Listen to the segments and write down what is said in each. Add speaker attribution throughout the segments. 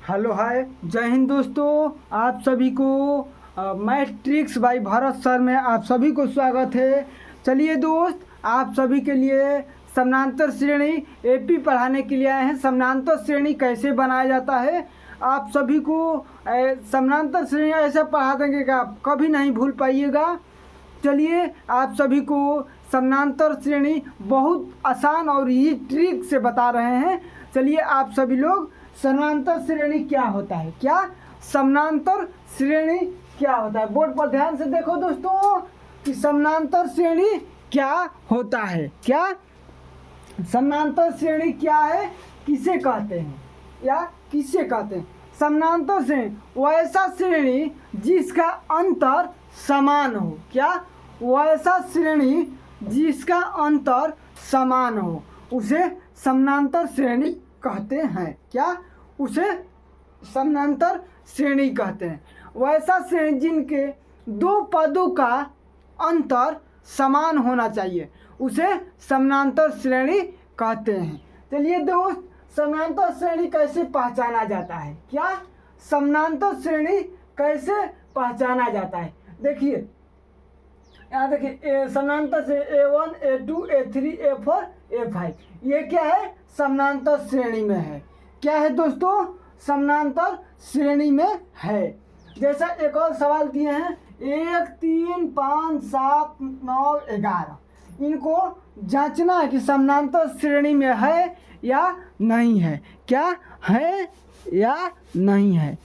Speaker 1: Hello hi जय हिंद दोस्तों। आप सभी को मैट्रिक्स बाई भारत सर में आप सभी को स्वागत है। चलिए दोस्त, आप सभी के लिए समानांतर श्रेणी एपी पढ़ाने के लिए आए हैं। समानांतर श्रेणी कैसे बनाया जाता है आप सभी को समानांतर श्रेणी ऐसे पढ़ा देंगे कि आप कभी नहीं भूल पाइएगा। चलिए आप सभी को समानांतर श्रेणी बहुत आसान और ये ट्रिक से बता रहे हैं। चलिए आप सभी लोग, समानांतर श्रेणी क्या होता है, क्या समानांतर श्रेणी क्या होता है, बोर्ड पर ध्यान से देखो दोस्तों कि समानांतर श्रेणी क्या होता है। क्या समानांतर श्रेणी क्या है, किसे कहते हैं या किसे कहते हैं। समानांतर श्रेणी वैसा श्रेणी जिसका अंतर समान हो। क्या वैसा श्रेणी जिसका अंतर समान हो उसे समानांतर श्रेणी कहते हैं। क्या उसे समानांतर श्रेणी कहते हैं। वैसा श्रेणी जिनके दो पदों का अंतर समान होना चाहिए उसे समानांतर श्रेणी कहते हैं। चलिए दोस्त, समानांतर श्रेणी कैसे पहचाना जाता है, क्या समानांतर श्रेणी कैसे पहचाना जाता है। देखिए यहाँ देखिए, समानांतर से A1 A2 A3 A4 A5 ये क्या है, समानांतर श्रेणी में है। क्या है दोस्तों, समानांतर श्रेणी में है। जैसा एक और सवाल दिए हैं 1 3 5 7 9 11, इनको जांचना है कि समानांतर श्रेणी में है या नहीं है। क्या है या नहीं है,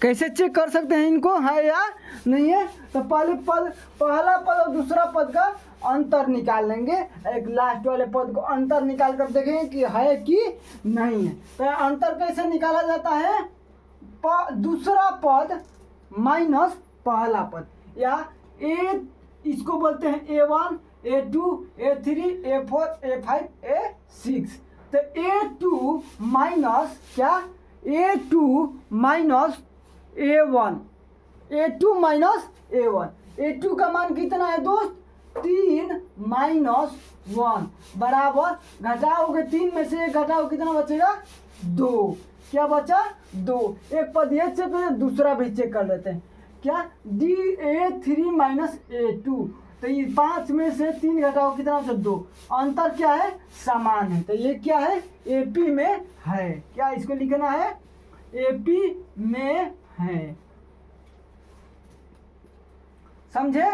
Speaker 1: कैसे चेक कर सकते हैं इनको, है या नहीं है। तो पहला पद और दूसरा पद का अंतर निकाल लेंगे। एक लास्ट वाले पद को अंतर निकाल कर देखेंगे कि है कि नहीं है। तो अंतर कैसे निकाला जाता है, दूसरा पद माइनस पहला पद, या इसको बोलते हैं A1 A2 A3 A4 A5 A6। तो A2 माइनस क्या, A2 minus A1, A2 minus A1, A2 का मान कितना है दोस्त, 3 माइनस 1 बराबर, घटाओगे 3 में से 1 घटाओ कितना बचेगा, 2। क्या बचा, 2। एक पद ये चेक कर, दूसरा भी चेक कर लेते हैं। क्या A3 माइनस A2, तो ये 5 में से 3 घटाओ कितना बचा, 2। अंतर क्या है, समान है। तो ये क्या है, AP में है। क्या इसको लिखना है, AP में है। समझे,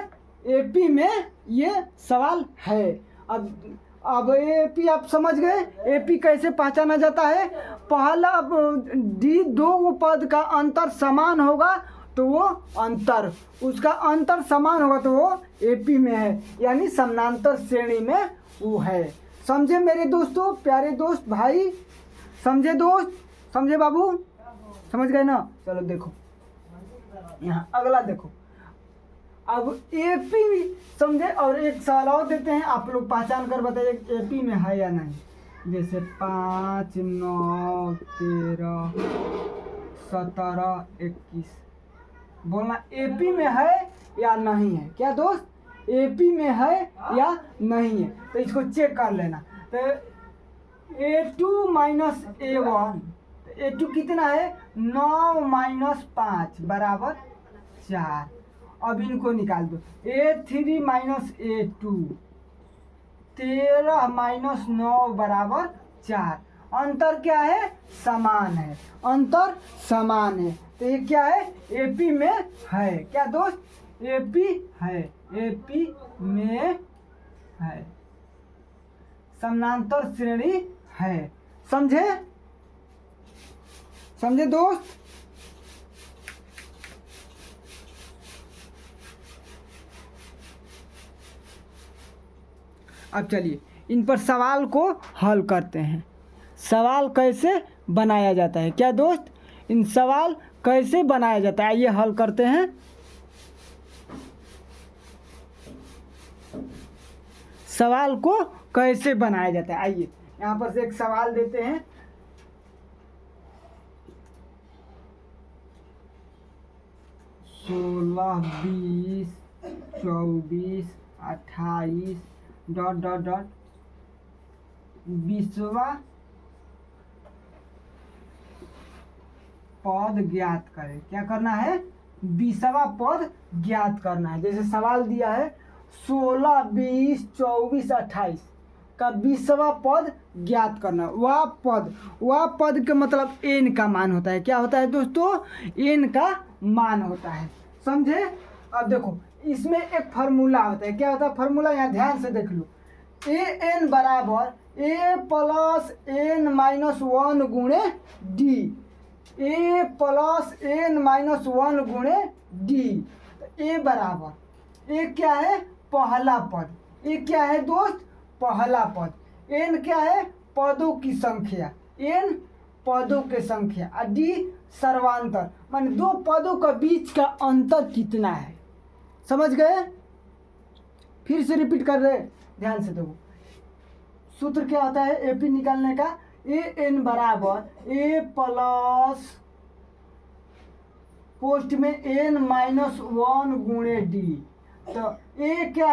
Speaker 1: AP में ये सवाल है। अब AP आप समझ गए, AP कैसे पहचाना जाता है। पहला दो पद का अंतर समान होगा तो वो अंतर, उसका अंतर समान होगा तो वो AP में है, यानी समानांतर श्रेणी में वो है। समझे मेरे दोस्तों, प्यारे दोस्त भाई, समझे दोस्त, समझे बाबू, समझ गए ना। चलो देखो यहाँ अगला देखो। अब AP समझे, और एक सवाल और देते हैं, आप लोग पहचान कर बताइए AP में है या नहीं। जैसे 5 9 13 17 21, बोलना AP में है या नहीं है। क्या दोस्त, AP में है या नहीं है, तो इसको चेक कर लेना। तो A2 माइनस A1, A2 कितना है, 9 माइनस 5 बराबर 4। अब इनको निकाल दो, A3 माइनस A2, 13 माइनस 9 बराबर 4। अंतर क्या है, समान है, अंतर समान है। तो ये क्या है, AP में है। क्या दोस्त, AP है, AP में है, समानांतर श्रेणी है। समझे, समझे दोस्त। अब चलिए इन पर सवाल को हल करते हैं। सवाल कैसे बनाया जाता है, क्या दोस्त, इन सवाल कैसे बनाया जाता है, आइए हल करते हैं। सवाल को कैसे बनाया जाता है, आइए यहाँ पर से एक सवाल देते हैं। सोलह 20 24 28 ... 20वां पद ज्ञात करें। क्या करना है? 20वां पद ज्ञात करना है। जैसे सवाल दिया है 16, 20, 24, 28 का 20वां पद ज्ञात करना। वह पद का मतलब एन का मान होता है। क्या होता है दोस्तों? एन का मान होता है। समझे? अब देखो इसमें एक फार्मूला होता है। क्या होता है फार्मूला? यहाँ ध्यान से देख लो। ए एन बराबर ए प्लस एन माइनस 1 गुणे डी। ए प्लस एन माइनस 1 गुणे डी। ए बराबर, ए क्या है? पहला पद। ए क्या है दोस्त? पहला पद। एन क्या है? पदों की संख्या। एन पदों की संख्या और डी सर्वांतर, माने दो पदों का बीच का अंतर कितना है। समझ गए? फिर से रिपीट कर रहे, ध्यान से देखो। सूत्र क्या होता है एपी निकालने का? ए एन बराबर ए प्लस पोस्ट में एन माइनस 1 गुणे डी। तो ए क्या